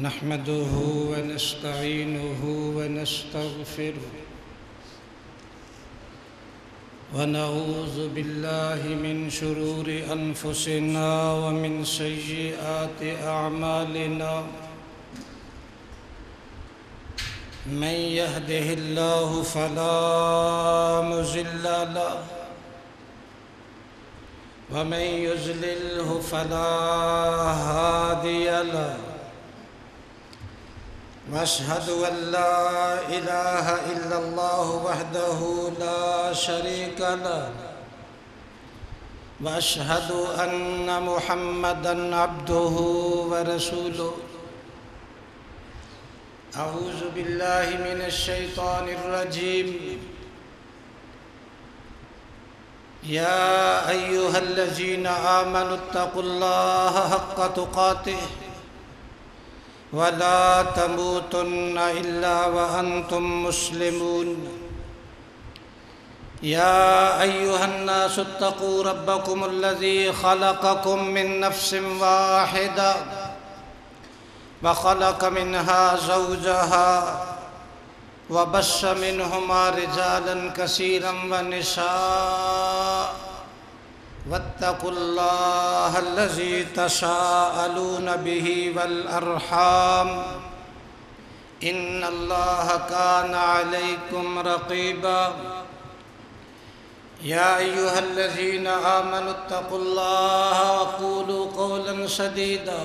نحمده ونستعينه ونستغفره ونعوذ بالله من شرور أنفسنا ومن سيئات أعمالنا من يهده الله فلا مضل له ومن يضلله فلا هادي له واشهد ان لا اله الا الله وحده لا شريك له واشهد ان محمدا عبده ورسوله اعوذ بالله من الشيطان الرجيم يا ايها الذين آمنوا اتقوا الله حق تقاته ولا تموتن إلا وأنتم مسلمون يا أيها الناس اتقوا ربكم الذي خلقكم من نفس واحدة وخلق منها زوجها وبث منهما رجالا كثيرا ونساء واتقوا الله الذي تساءلون به والأرحام إن الله كان عليكم رقيبا يا أيها الذين آمنوا اتقوا الله وقولوا قولا سديدا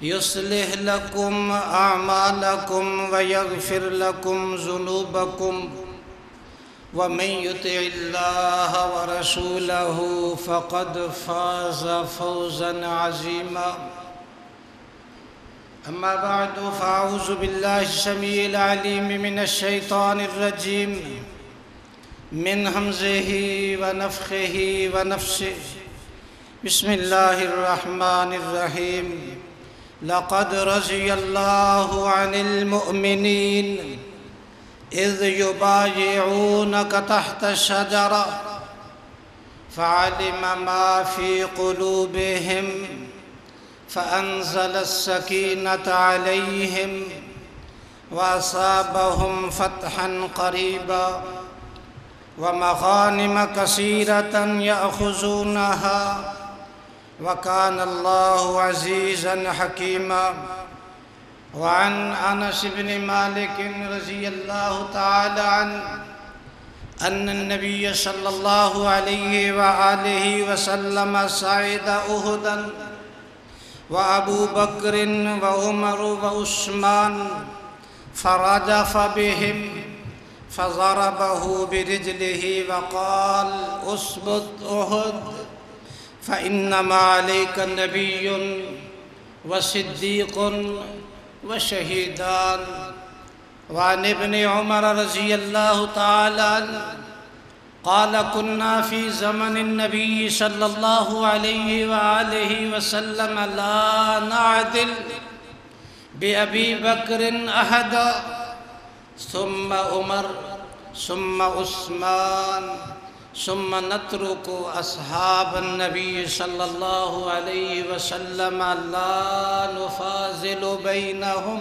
يصلح لكم أعمالكم ويغفر لكم ذنوبكم ومن يطع الله ورسوله فقد فاز فوزا عظيما أما بعد فأعوذ بالله السميع العليم من الشيطان الرجيم من همزه ونفخه ونفسه بسم الله الرحمن الرحيم لقد رضي الله عن المؤمنين إذ يبايعونك تحت الشجرة فعلم ما في قلوبهم فأنزل السكينة عليهم وأصابهم فتحا قريبا ومغانم كثيرة يأخذونها وكان الله عزيزا حكيما وعن أنس بن مالك رضي الله تعالى عنه أن النبي صلى الله عليه وآله وسلم صعد أحدا وأبو بكر وعمر وعثمان فرجف بهم فضربه برجله وقال اثبت أحد فإنما عليك نبي وصديق وشهيدان وعن ابن عمر رضي الله تعالى عنه قال كنا في زمن النبي صلى الله عليه وآله وسلم لا نعدل بأبي بكر أحدا ثم عمر ثم عثمان ثم نترك أصحاب النبي صلى الله عليه وسلم لا نفاضل بينهم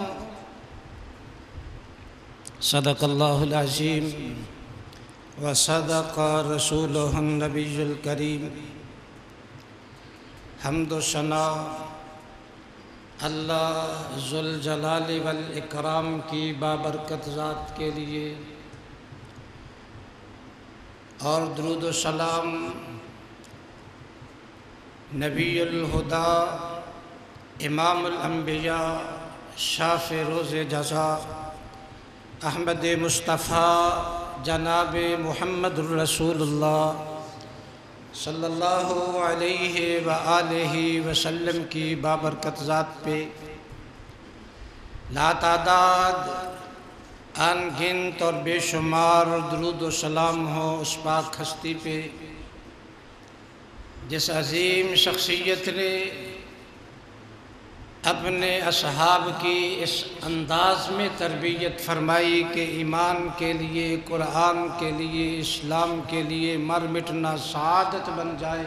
صدق الله العظيم وصدق رسوله النبي الكريم حمد و ثنا اللہ ذوالجلال والاکرام کی بابرکت ذات کے لیے اور درود و سلام نبی الہدا امام الانبیاء شافع روز جزا احمد مصطفیٰ جناب محمد الرسول اللہ صلی اللہ علیہ وآلہ وسلم کی بابرکت ذات پہ لا تعداد ان گنت اور بے شمار درود و سلام ہو اس پاک ہستی پہ جس عظیم شخصیت نے اپنے اصحاب کی اس انداز میں تربیت فرمائی کہ ایمان کے لیے، قرآن کے لیے، اسلام کے لیے مر مٹنا سعادت بن جائے،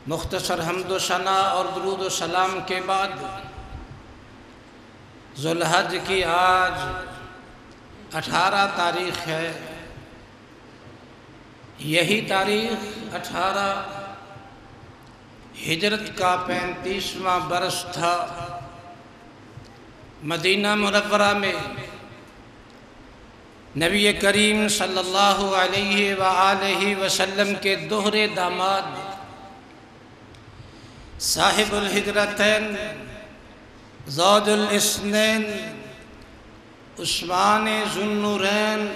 مختصر حمد و ثنا اور درود و سلام کے بعد ذوالحج کی آج 18 تاریخ ہے۔ یہی تاریخ 18 ہجرت کا 35واں برس تھا۔ مدینہ منورہ میں نبی کریم صلی اللہ علیہ وآلہ وسلم کے دوہرے داماد صاحب الہجرتین زوج الاثنین عثمان ذو النورین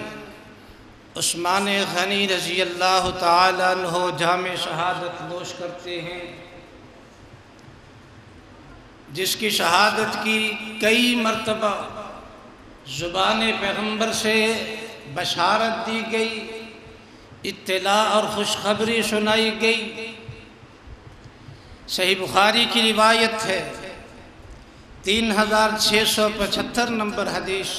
عثمان غنی رضی اللہ تعالیٰ عنہ جام شہادت نوش کرتے ہیں، جس کی شہادت کی کئی مرتبہ زبان پیغمبر سے بشارت دی گئی، اطلاع اور خوشخبری سنائی گئی۔ صحیح بخاری کی روایت ہے، 3675 نمبر حدیث،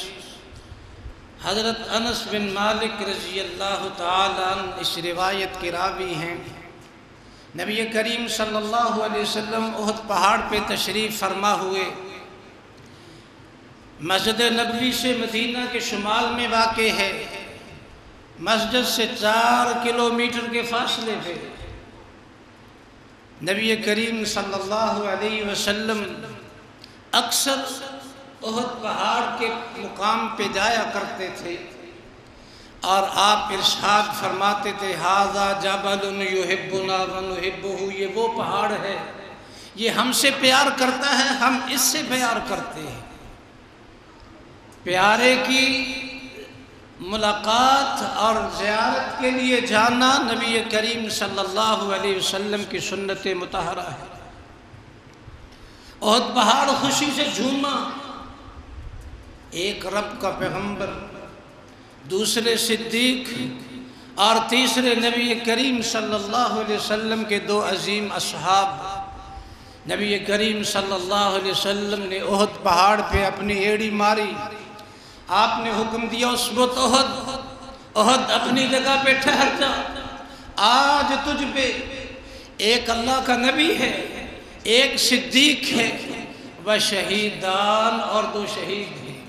حضرت انس بن مالک رضی اللہ تعالیٰ عنہ اس روایت کے راوی ہیں۔ نبی کریم صلی اللہ علیہ وسلم احد پہاڑ پہ تشریف فرما ہوئے، مسجد نبوی سے مدینہ کے شمال میں واقع ہے، مسجد سے 4 کلومیٹر کے فاصلے پہ نبی کریم صلی اللہ علیہ وسلم اکثر احد پہاڑ کے مقام پہ جایا کرتے تھے، اور آپ ارشاد فرماتے تھے ھذا جبل یحبنا ونحبہ، یہ وہ پہاڑ ہے، یہ ہم سے پیار کرتا ہے، ہم اس سے پیار کرتے ہیں۔ پیارے کی ملاقات اور زیارت کے لیے جانا نبی کریم صلی اللہ علیہ وسلم کی سنت مطہرہ ہے۔ احد پہاڑ خوشی سے جھوما، ایک رب کا پیغمبر، دوسرے صدیق اور تیسرے نبی کریم صلی اللہ علیہ وسلم کے 2 عظیم اصحاب۔ نبی کریم صلی اللہ علیہ وسلم نے احد پہاڑ پہ اپنی ایڑی ماری، آپ نے حکم دیا اثبت احد اپنی جگہ پہ ٹھہر جا، آج تجھ پہ ایک اللہ کا نبی ہے، ایک صدیق ہے، و شہیدان اور 2 شہید ہیں۔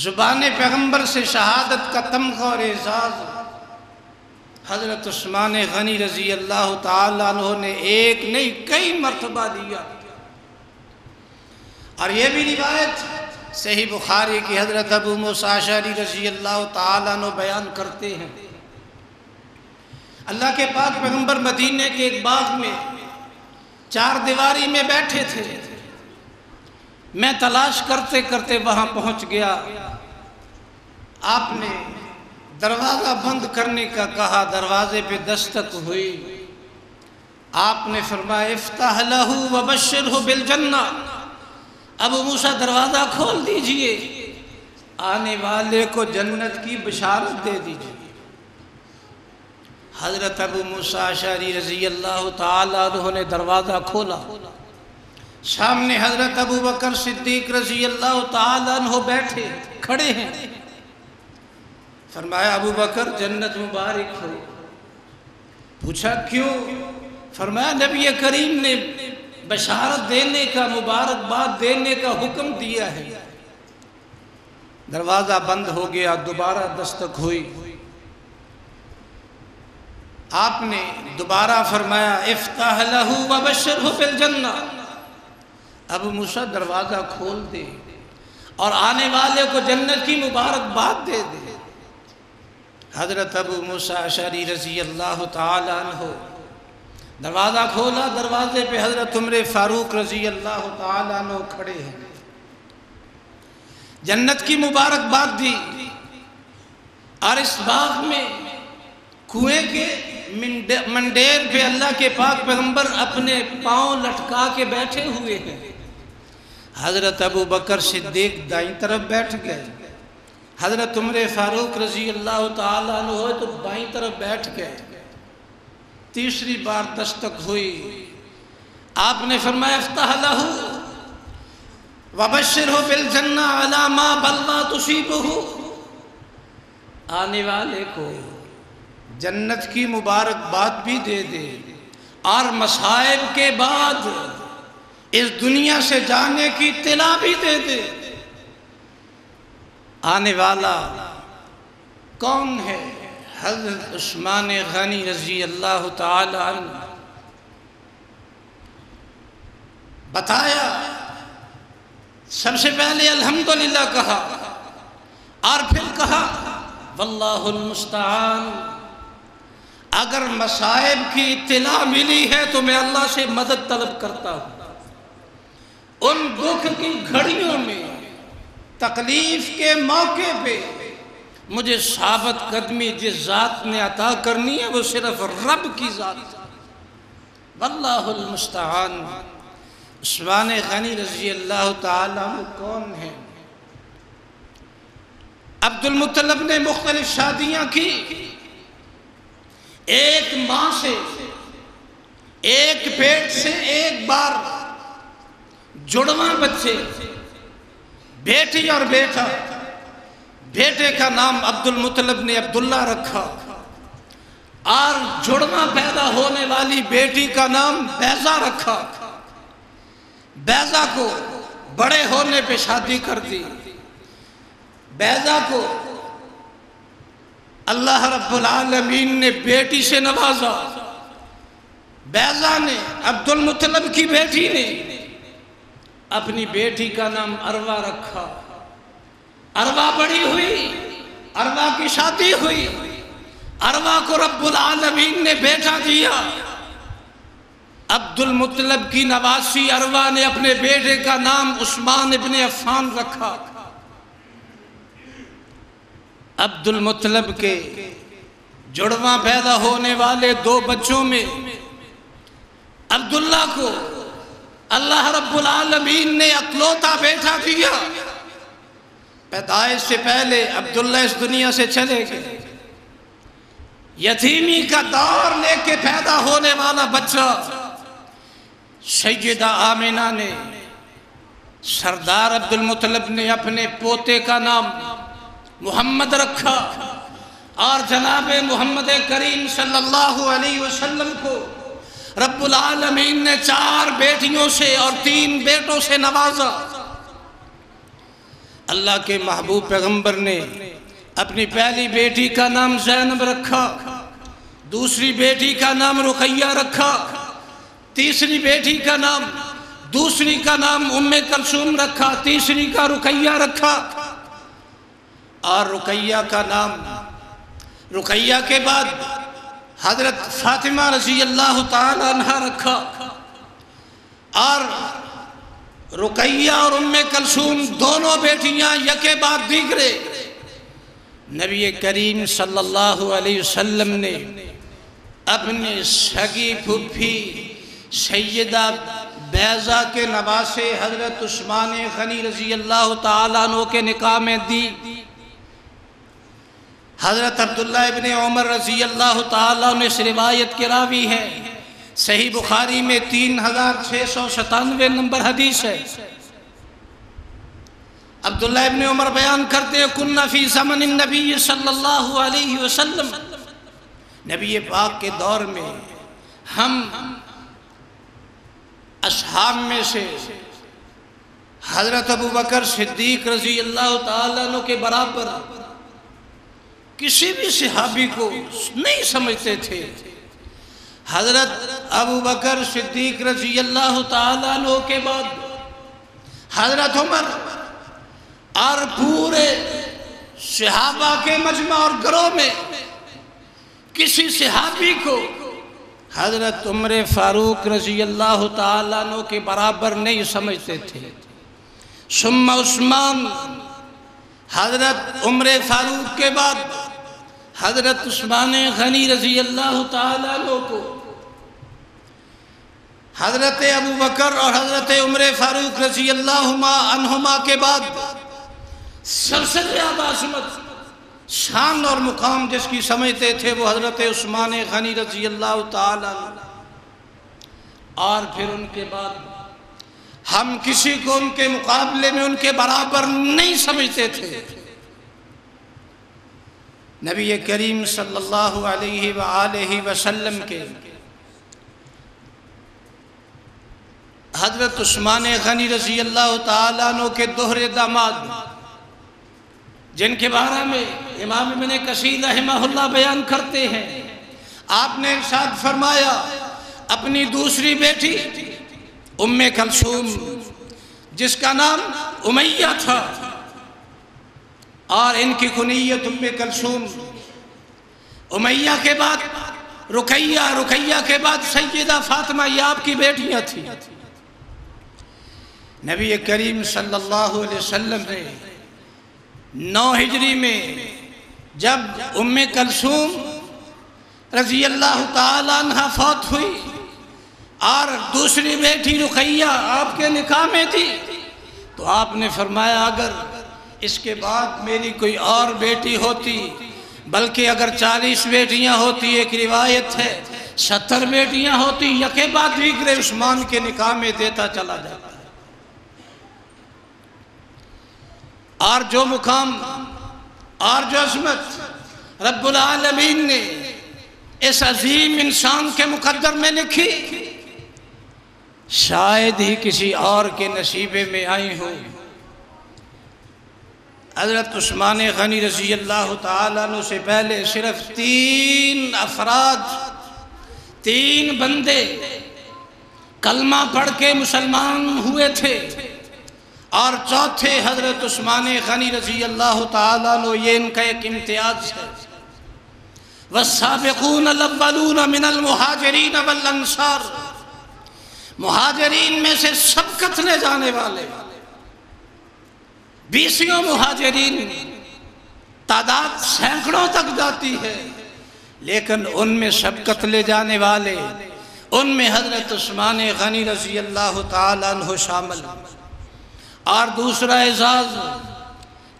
زبان پیغمبر سے شہادت کا تمغہ اور اعزاز حضرت عثمان غنی رضی اللہ تعالیٰ عنہ نے ایک نہیں کئی مرتبہ دیا۔ اور یہ بھی روایت صحیح بخاری کی حضرت ابو موسیٰ اشعری رضی اللہ تعالیٰ عنہ بیان کرتے ہیں، اللہ کے پاک پیغمبر مدینے کے ایک باغ میں 4 دیواری میں بیٹھے تھے، میں تلاش کرتے کرتے وہاں پہنچ گیا، آپ نے دروازہ بند کرنے کا کہا، دروازے پہ دستک ہوئی، آپ نے فرمایا افتح لہ وبشرہ بالجنہ، ابو موسیٰ دروازہ کھول دیجئے، آنے والے کو جنت کی بشارت دے دیجئے۔ حضرت ابو موسیٰ اشعری رضی اللہ تعالیٰ عنہ نے دروازہ کھولا، سامنے حضرت ابو بکر صدیق رضی اللہ تعالیٰ عنہ بیٹھے کھڑے ہیں۔ فرمایا ابو بکر جنت مبارک ہو۔ پوچھا کیوں؟ فرمایا نبی کریم نے بشارت دینے کا، مبارکباد دینے کا حکم دیا ہے۔ دروازہ بند ہو گیا، دوبارہ دستک ہوئی، آپ نے دوبارہ فرمایا افتح لہ وبشرہ بالجنہ، ابو موسیٰ دروازہ کھول دے اور آنے والے کو جنت کی مبارکباد دے دے۔ حضرت ابو موسیٰ اشعری رضی اللہ تعالیٰ عنہ دروازہ کھولا، دروازے پہ حضرت عمر فاروق رضی اللہ تعالیٰ عنہ کھڑے ہیں، جنت کی مبارکباد دی، اور اس باغ میں کنویں کے منڈیر پہ اللہ کے پاک پیغمبر اپنے پاؤں لٹکا کے بیٹھے ہوئے ہیں۔ حضرت ابو بکر صدیق دائیں طرف بیٹھ گئے، حضرت عمر فاروق رضی اللہ تعالیٰ عنہ ہوئے تو بائیں طرف بیٹھ گئے۔ تیسری بار دستک ہوئی، آپ نے فرمایا افتح لہ وبشرہ بالجنہ علی ما بلغ تصیبہ، آنے والے کو جنت کی مبارکباد بھی دے دے اور مصائب کے بعد اس دنیا سے جانے کی اطلاع بھی دے دے۔ آنے والا کون ہے؟ حضرت عثمان غنی رضی اللہ تعالی عنہ۔ بتایا، سب سے پہلے الحمدللہ کہا، اور پھر کہا واللہ المستعان، اگر مصائب کی اطلاع ملی ہے تو میں اللہ سے مدد طلب کرتا ہوں۔ ان دکھ کی گھڑیوں میں، تکلیف کے موقع پہ مجھے ثابت قدمی جس ذات نے عطا کرنی ہے وہ صرف رب کی ذات ہے۔ واللہ المستعان۔ عثمان غنی رضی اللہ تعالیٰ عنہ کون ہیں؟ عبد المطلب نے مختلف شادیاں کی، ایک ماں سے، ایک پیٹ سے ایک بار جڑواں بچے، بیٹی اور بیٹا۔ بیٹے کا نام عبد المطلب نے عبداللہ رکھا، اور جڑواں پیدا ہونے والی بیٹی کا نام بیضہ رکھا۔ بیضہ کو بڑے ہونے پہ شادی کر دی۔ بیضہ کو اللہ رب العالمین نے بیٹی سے نوازا۔ بیضہ نے، عبد المطلب کی بیٹی نے اپنی بیٹی کا نام عروہ رکھا۔ عروہ بڑی ہوئی، عروہ کی شادی ہوئی، عروہ کو رب العالمین نے بیٹا دیا۔ عبد المطلب کی نواسی عروہ نے اپنے بیٹے کا نام عثمان ابن عفان رکھا۔ عبد المطلب کے جڑواں پیدا ہونے والے 2 بچوں میں عبداللہ کو اللہ رب العالمین نے اکلوتا بیٹا دیا۔ پیدائش سے پہلے عبداللہ اس دنیا سے چلے گئے۔ یتیمی کا دور لے کے پیدا ہونے والا بچہ سیدہ آمنہ نے، سردار عبد المطلب نے اپنے پوتے کا نام محمد رکھا، اور جناب محمد کریم صلی اللہ علیہ وسلم کو رب العالمین نے 4 بیٹیوں سے اور 3 بیٹوں سے نوازا۔ اللہ کے محبوب پیغمبر نے اپنی پہلی بیٹی کا نام زینب رکھا، دوسری بیٹی کا نام رقیہ رکھا، تیسری بیٹی کا نام، دوسری کا نام ام کلثوم رکھا، تیسری کا رقیہ رکھا، اور رقیہ کا نام، رقیہ کے بعد حضرت فاطمہ رضی اللہ تعالی عنہ رکھا، اور رقیہ اور ام کلثوم دونوں بیٹیاں یکے بعد دیگرے نبی کریم صلی اللہ علیہ وسلم نے اپنے سگی پھپھی سیدہ بیضہ کے نواسے حضرت عثمان غنی رضی اللہ تعالیٰ عنہ کے نکاح میں دی۔ حضرت عبداللہ ابن عمر رضی اللہ تعالیٰ عنہ اس روایت کے راوی ہے، صحیح بخاری میں 3697 نمبر حدیث ہے۔ عبداللہ ابن عمر بیان کرتے ہیں کننا فی زمن النبی صلی اللہ علیہ وسلم، نبی پاک کے دور میں ہم اصحاب میں سے حضرت ابوبکر صدیق رضی اللہ تعالیٰ عنہ کے برابر کسی بھی صحابی کو نہیں سمجھتے تھے۔ حضرت ابوبکر صدیق رضی اللہ تعالیٰ عنہ کے بعد حضرت عمر اور پورے صحابہ کے مجمع اور گروہ میں کسی صحابی کو حضرت عمر فاروق رضی اللہ تعالیٰ عنہ کے برابر نہیں سمجھتے تھے۔ ثم عثمان، حضرت عمر فاروق کے بعد حضرت عثمان غنی رضی اللہ تعالیٰ عنہ کو حضرت ابوبکر اور حضرت عمر فاروق رضی اللہ عنہما کے بعد سب سے زیادہ عظمت، شان اور مقام جس کی سمجھتے تھے وہ حضرت عثمان غنی رضی اللہ تعالیٰ عنہ، اور پھر ان کے بعد ہم کسی کو ان کے مقابلے میں ان کے برابر نہیں سمجھتے تھے۔ نبی کریم صلی اللہ علیہ وآلہ وسلم کے حضرت عثمان غنی رضی اللہ تعالیٰ عنہ کے دوہرے داماد، جن کے بارے میں امام ابن کثیر رحمہ اللہ بیان کرتے ہیں، آپ نے ارشاد فرمایا اپنی دوسری بیٹی ام کلثوم، جس کا نام امیہ تھا اور ان کی کنیت ام کلثوم، امیہ کے بعد رقیہ، رقیہ کے بعد سیدہ فاطمہ، یہ آپ کی بیٹیاں تھیں۔ نبی کریم صلی اللہ علیہ وسلم نے 9 ہجری میں جب ام کلثوم رضی اللہ تعالیٰ عنہ فوت ہوئی اور دوسری بیٹی رقیہ آپ کے نکاح میں تھی، تو آپ نے فرمایا اگر اس کے بعد میری کوئی اور بیٹی ہوتی، بلکہ اگر 40 بیٹیاں ہوتی، ایک روایت ہے 70 بیٹیاں ہوتی، یکے بعد دیگرے عثمان کے نکاح میں دیتا چلا جاتا۔ اور جو مقام اور جو عظمت رب العالمین نے اس عظیم انسان کے مقدر میں لکھی، شاید ہی کسی اور کے نصیبے میں آئی ہوں۔ حضرت عثمان غنی رضی اللہ تعالیٰ عنہ سے پہلے صرف 3 افراد، 3 بندے کلمہ پڑھ کے مسلمان ہوئے تھے، اور چوتھے حضرت عثمان غنی رضی اللہ تعالیٰ عنہ، یہ ان کا ایک امتیاز ہے۔ والسابقون الاولون من المہاجرین والانصار، مہاجرین میں سے سبقت لے جانے والے 20 مہاجرین، تعداد سینکڑوں تک جاتی ہے، لیکن ان میں سبقت لے جانے والے، ان میں حضرت عثمان غنی رضی اللہ تعالیٰ عنہ شامل۔ اور دوسرا اعزاز،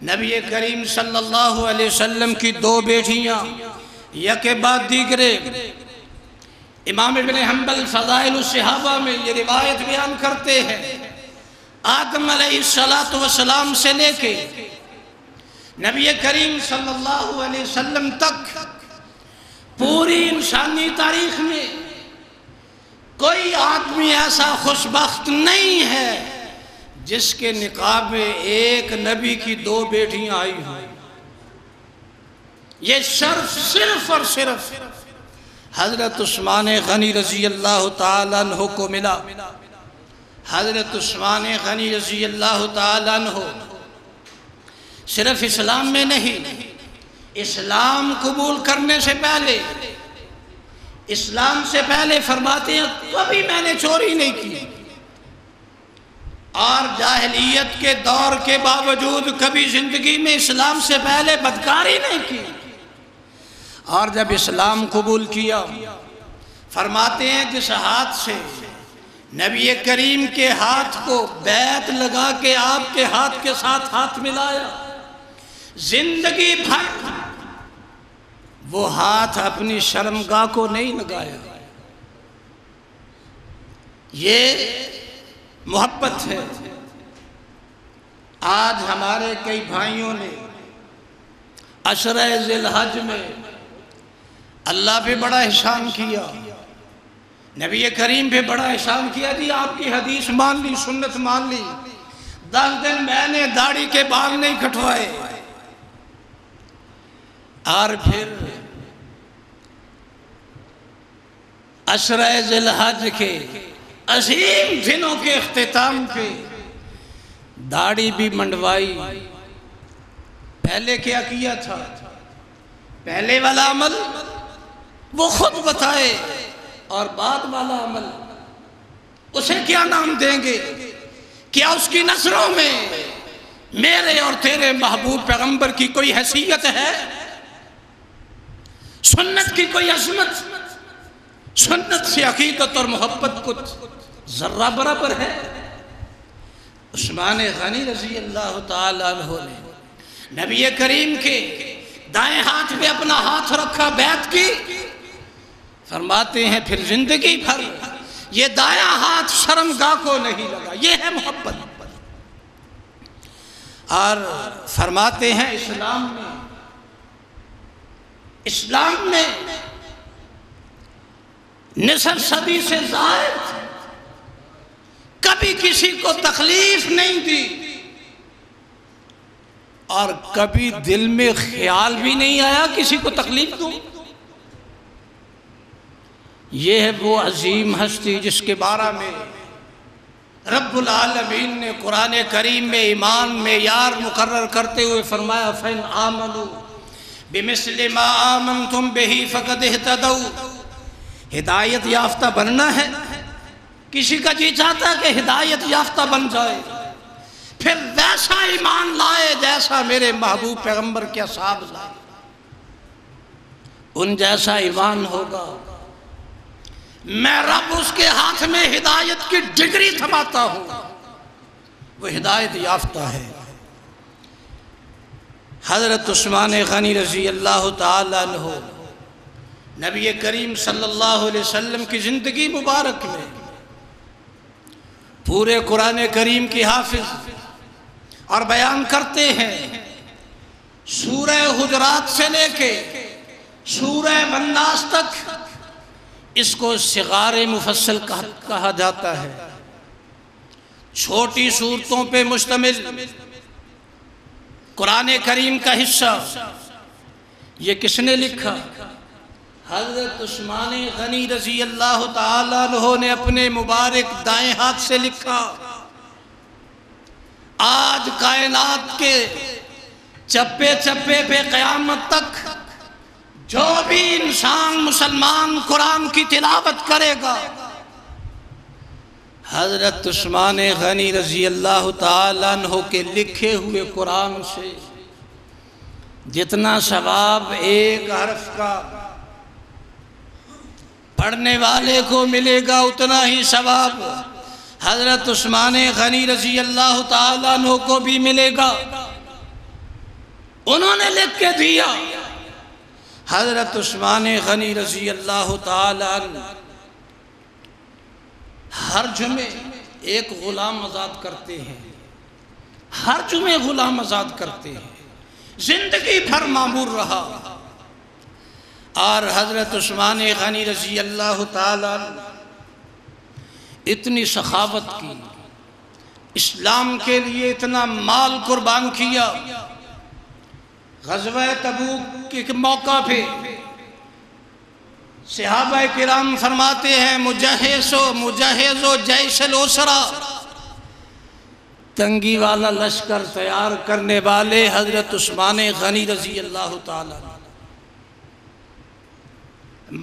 نبی کریم صلی اللہ علیہ وسلم کی 2 بیٹیاں، یکے بعد دیگرے۔ امام ابن حنبل فضائل الصحابہ میں یہ روایت بیان کرتے ہیں، آدم علیہ السلام سے لے کے نبی کریم صلی اللہ علیہ وسلم تک پوری انسانی تاریخ میں کوئی آدمی ایسا خوشبخت نہیں ہے جس کے نکاح میں ایک نبی کی 2 بیٹیاں آئی ہوں۔ یہ شرف صرف اور صرف حضرت عثمان غنی رضی اللہ تعالیٰ عنہ کو ملا۔ حضرت عثمان غنی رضی اللہ تعالیٰ عنہ صرف اسلام میں نہیں، اسلام قبول کرنے سے پہلے، اسلام سے پہلے فرماتے ہیں کبھی میں نے چوری نہیں کی، اور جاہلیت کے دور کے باوجود کبھی زندگی میں اسلام سے پہلے بدکاری نہیں کی۔ اور جب اسلام قبول کیا، فرماتے ہیں جس ہاتھ سے نبی کریم کے ہاتھ کو بیعت لگا کے آپ کے ہاتھ کے ساتھ ہاتھ ملایا، زندگی بھر وہ ہاتھ اپنی شرمگاہ کو نہیں لگایا۔ یہ محبت ہے۔ آج ہمارے کئی بھائیوں نے عشرہ ذی الحج میں اللہ پہ بڑا احسان کیا، نبی کریم پہ بڑا احسان کیا، جی آپ کی حدیث مان لی، سنت مان لی، 10 دن میں نے داڑھی کے بال نہیں کٹوائے، اور پھر عشرہ ذی الحج کے عظیم دنوں کے اختتام پہ داڑھی بھی منڈوائی۔ پہلے کیا کیا تھا؟ پہلے والا عمل وہ خود بتائے، اور بعد والا عمل اسے کیا نام دیں گے؟ کیا اس کی نظروں میں میرے اور تیرے محبوب پیغمبر کی کوئی حیثیت ہے؟ سنت کی کوئی عظمت، سنت سے عقیدت اور محبت کچھ ذرہ برابر ہے؟ عثمان غنی رضی اللہ تعالیٰ عنہ نے نبی کریم کے دائیں ہاتھ پہ اپنا ہاتھ رکھا، بیعت کی، فرماتے ہیں پھر زندگی بھر یہ دائیں ہاتھ شرمگاہ کو نہیں لگا۔ یہ ہے محبت۔ اور فرماتے ہیں اسلام میں نصف صدی سے زائد کبھی کسی کو تکلیف نہیں دی اور کبھی دل میں خیال بھی نہیں آیا کسی کو تکلیف دوں۔ یہ ہے وہ عظیم ہستی جس کے بارے میں رب العالمین نے قرآن کریم میں ایمان معیار مقرر کرتے ہوئے فرمایا فَإِنْ آمَنُوا بِمِثْلِ مَا آمَنْتُمْ بِهِ فَقَدْ اهْتَدَوْا۔ ہدایت یافتہ بننا ہے، کسی کا جی چاہتا ہے کہ ہدایت یافتہ بن جائے، پھر ویسا ایمان لائے جیسا میرے محبوب پیغمبر کے اصحاب لائے، ان جیسا ایمان ہوگا، میں رب اس کے ہاتھ میں ہدایت کی ڈگری تھماتا ہوں، وہ ہدایت یافتہ ہے۔ حضرت عثمان غنی رضی اللہ تعالیٰ عنہ نبی کریم صلی اللہ علیہ وسلم کی زندگی مبارک میں پورے قرآن کریم کی حافظ اور بیان کرتے ہیں، سورہ حجرات سے لے کے سورہ الناس تک اس کو صغار مفصل کہا جاتا ہے، چھوٹی صورتوں پہ مشتمل قرآن کریم کا حصہ۔ یہ کس نے لکھا؟ حضرت عثمان غنی رضی اللہ تعالیٰ عنہ نے اپنے مبارک دائیں ہاتھ سے لکھا۔ آج کائنات کے چپے چپے پہ قیامت تک جو بھی انسان مسلمان قرآن کی تلاوت کرے گا، حضرت عثمان غنی رضی اللہ تعالیٰ عنہ کے لکھے ہوئے قرآن سے جتنا ثواب ایک حرف کا پڑھنے والے کو ملے گا، اتنا ہی ثواب حضرت عثمان غنی رضی اللہ تعالیٰ عنہ کو بھی ملے گا۔ انہوں نے لکھ کے دیا، حضرت عثمان غنی رضی اللہ تعالیٰ عنہ ہر جمعے ایک غلام آزاد کرتے ہیں، ہر جمعے غلام آزاد کرتے ہیں، زندگی بھر مامور رہا۔ اور حضرت عثمان غنی رضی اللہ تعالیٰ عنہ اتنی سخاوت کی، اسلام کے لیے اتنا مال قربان کیا۔ غزوہ تبوک کے موقع پہ صحابہ کرام فرماتے ہیں مجہزو جیش الاسرا، تنگی والا لشکر تیار کرنے والے حضرت عثمان غنی رضی اللہ تعالیٰ عنہ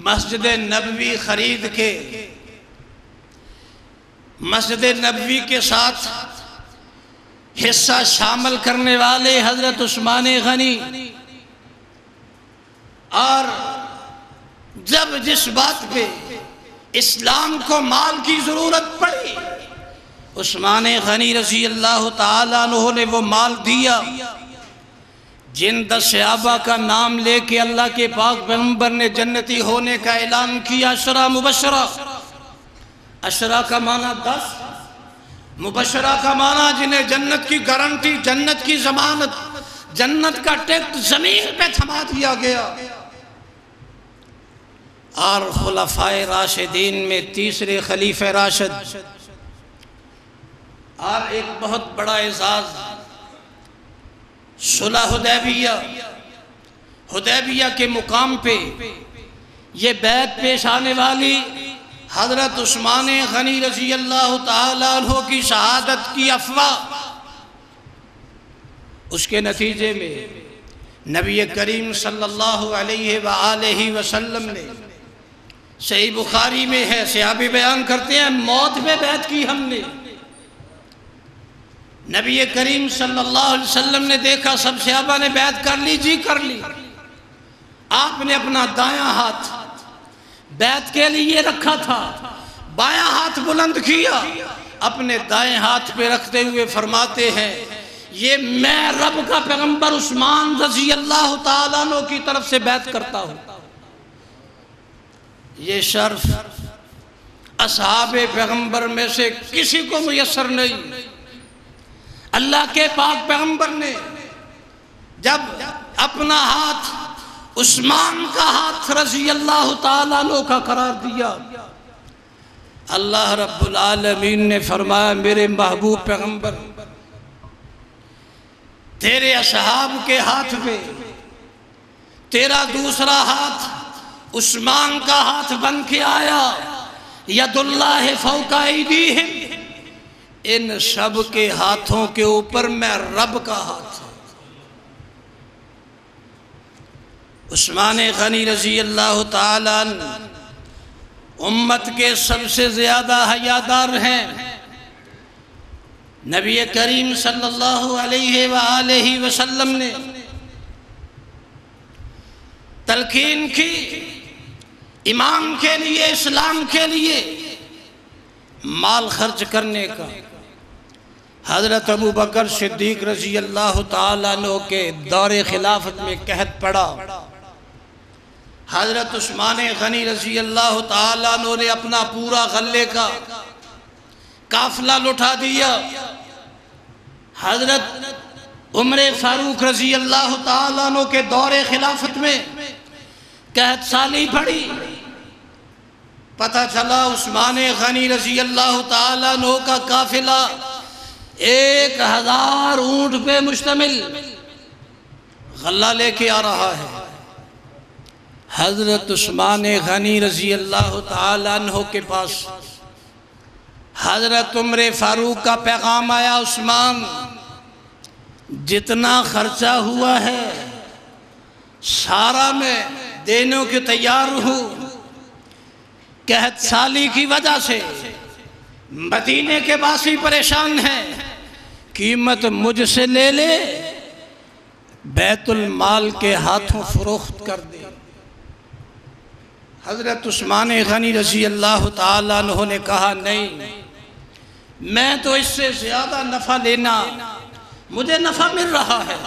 مسجد نبوی خرید کے مسجد نبوی کے ساتھ حصہ شامل کرنے والے حضرت عثمان غنی، اور جب جس بات پہ اسلام کو مال کی ضرورت پڑی، عثمان غنی رضی اللہ تعالیٰ عنہ نے وہ مال دیا۔ جن 10 صحابہ کا نام لے کے اللہ کے پاک پیغمبر نے جنتی ہونے کا اعلان کیا، عشرہ مبشرہ، عشرہ کا معنی 10، مبشرہ کا معنی جنہیں جنت کی گارنٹی، جنت کی ضمانت، جنت کا ٹکٹ زمین پہ تھما دیا گیا۔ اور خلفائے راشدین میں تیسرے خلیفہ راشد، اور ایک بہت بڑا اعزاز صلح حدیبیہ کے مقام پہ یہ بیعت پیش آنے والی حضرت عثمان غنی رضی اللہ تعالیٰ عنہ کی شہادت کی افواہ، اس کے نتیجے میں نبی کریم صلی اللہ علیہ وآلہ وسلم نے، صحیح بخاری میں ہے، صحابی بیان کرتے ہیں، موت پہ بیعت کی ہم نے۔ نبی کریم صلی اللہ علیہ وسلم نے دیکھا سب صحابہ نے بیعت کر لی، جی کر لی۔ آپ نے اپنا دایاں ہاتھ بیعت کے لیے رکھا تھا، بایاں ہاتھ بلند کیا، اپنے دائیں ہاتھ پہ رکھتے ہوئے فرماتے ہیں، یہ میں رب کا پیغمبر عثمان رضی اللہ تعالیٰ عنہ کی طرف سے بیعت کرتا ہوں۔ یہ شرف اصحاب پیغمبر میں سے کسی کو میسر نہیں۔ اللہ کے پاک پیغمبر نے جب اپنا ہاتھ عثمان کا ہاتھ رضی اللہ تعالیٰ عنہ کا قرار دیا، اللہ رب العالمین نے فرمایا میرے محبوب پیغمبر تیرے اصحاب کے ہاتھ پہ تیرا دوسرا ہاتھ عثمان کا ہاتھ بن کے آیا، ید اللہ فوق ایدیہم، ان سب کے ہاتھوں کے اوپر میں رب کا ہاتھ ہوں۔ عثمان غنی رضی اللہ تعالیٰ عنہ امت کے سب سے زیادہ حیادار ہیں۔ نبی کریم صلی اللہ علیہ وآلہ وسلم نے تلقین کی ایمان کے لیے، اسلام کے لیے مال خرچ کرنے کا۔ حضرت ابو بکر صدیق رضی اللہ تعالیٰ عنہ کے دور خلافت میں قحط پڑا، حضرت عثمان غنی رضی اللہ تعالیٰ عنہ نے اپنا پورا غلے کا قافلہ لٹا دیا۔ حضرت عمر فاروق رضی اللہ تعالیٰ عنہ کے دور خلافت میں قحط سالی پڑی، پتہ چلا عثمان غنی رضی اللہ تعالیٰ عنہ کا قافلہ 1000 اونٹ پہ مشتمل غلہ لے کے آ رہا ہے۔ حضرت عثمان غنی رضی اللہ تعالیٰ عنہ کے پاس حضرت عمر فاروق کا پیغام آیا، عثمان جتنا خرچہ ہوا ہے سارا میں دینے کے تیار ہوں، قحط سالی کی وجہ سے مدینے کے باسی پریشان ہیں، قیمت مجھ سے لے لے، بیت المال کے ہاتھوں فروخت کر دے۔ حضرت عثمان غنی رضی اللہ تعالیٰ عنہ نے کہا نہیں، میں تو اس سے زیادہ نفع لینا، مجھے نفع مل رہا ہے۔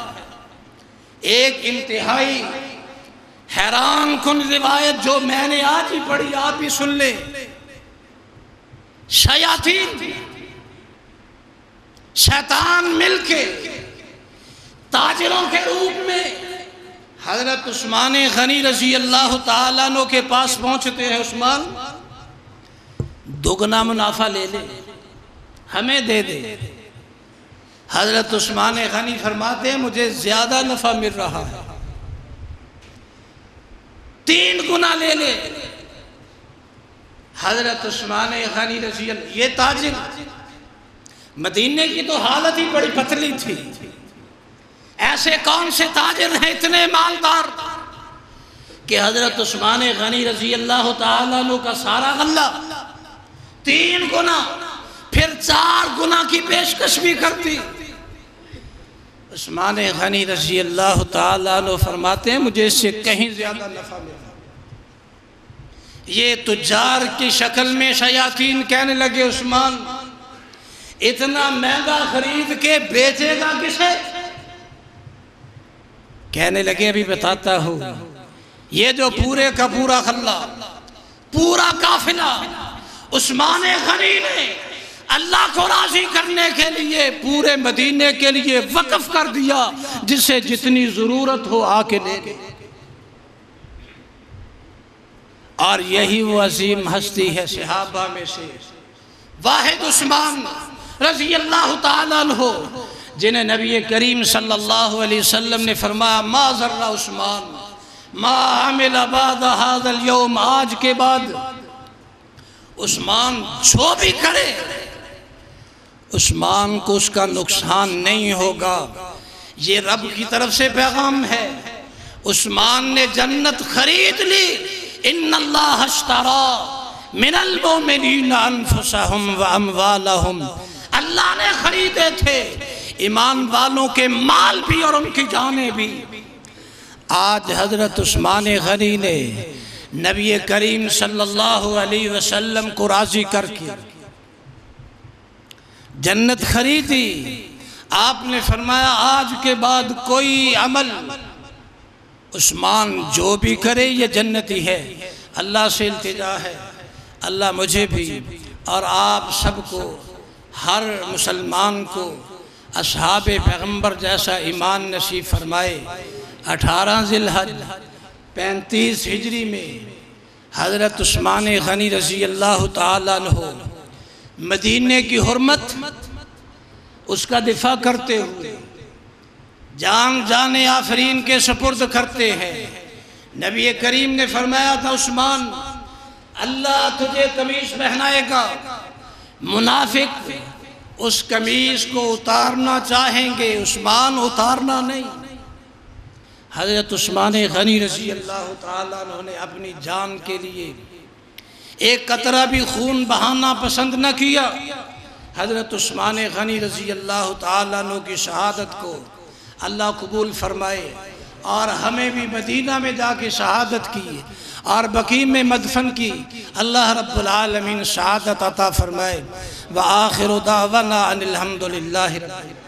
ایک انتہائی حیران کن روایت جو میں نے آج ہی پڑھی، آپ بھی سن لیں۔ شیطان مل کے تاجروں کے روپ میں حضرت عثمان غنی رضی اللہ تعالیٰ عنہ کے پاس پہنچتے ہیں، عثمان دگنا منافع لے لے، ہمیں دے دے۔ حضرت عثمان غنی فرماتے ہیں مجھے زیادہ نفع مل رہا ہے، 3 گنا لے لے۔ حضرت عثمان غنی رضی اللہ، یہ تاجر، مدینے کی تو حالت ہی بڑی پتلی تھی، ایسے کون سے تاجر ہیں اتنے مالدار کہ حضرت عثمان غنی رضی اللہ تعالیٰ عنہ کا سارا غلہ 3 گنا پھر 4 گنا کی پیشکش بھی کرتی۔ عثمان غنی رضی اللہ تعالیٰ عنہ فرماتے ہیں مجھے اس سے کہیں زیادہ نفع ملا۔ یہ تجار کی شکل میں شیاطین کہنے لگے عثمان اتنا مہنگا خرید کے بیچے گا کسے؟ کہنے لگے ابھی بتاتا ہوں، یہ جو پورے کا پورا غلہ، پورا قافلہ عثمان غنی نے اللہ کو راضی کرنے کے لیے پورے مدینے کے لیے وقف کر دیا، جسے جتنی ضرورت ہو آ کے لے لے۔ اور یہی وہ عظیم ہستی ہے صحابہ میں سے واحد عثمان رضی اللہ تعالیٰ عنہ، جنہیں نبی کریم صلی اللہ علیہ وسلم نے فرمایا ما ضر عثمان ما عمل بعد هذا اليوم، آج کے بعد عثمان جو بھی کرے عثمان کو اس کا نقصان نہیں ہوگا۔ یہ رب کی طرف سے پیغام ہے۔ عثمان نے جنت خرید لی، ان اللہ اشتری من المؤمنین انفسهم واموالهم، اللہ نے خریدے تھے ایمان والوں کے مال بھی اور ان کی جانیں بھی۔ آج حضرت عثمان غنی نے نبی کریم صلی اللہ علیہ وسلم کو راضی کر کے جنت خریدی۔ آپ نے فرمایا آج کے بعد کوئی عمل عثمان جو بھی کرے یہ جنتی ہے۔ اللہ سے التجا ہے اللہ مجھے بھی اور آپ سب کو، ہر مسلمان کو اصحاب پیغمبر جیسا ایمان نصیب فرمائے۔ 18 ذی الحج 35 ہجری میں حضرت عثمان غنی رضی اللہ تعالیٰ عنہ مدینے کی حرمت اس کا دفاع کرتے ہوئے جان آفرین کے سپرد کرتے ہیں۔ نبی کریم نے فرمایا تھا عثمان اللہ تجھے قمیص پہنائے گا، منافق اس قمیص کو اتارنا چاہیں گے، عثمان اتارنا نہیں۔ حضرت عثمان غنی رضی اللہ تعالیٰ عنہ نے اپنی جان کے لیے ایک قطرہ بھی خون بہانا پسند نہ کیا۔ حضرت عثمان غنی رضی اللہ تعالیٰ عنہ کی شہادت کو اللہ قبول فرمائے، اور ہمیں بھی مدینہ میں جا کے شہادت کی اور بقیع میں مدفن کی۔ اللہ رب العالمین شہادت عطا فرمائے۔ وآخر دعوانا ان الحمدللہ رب العالمین۔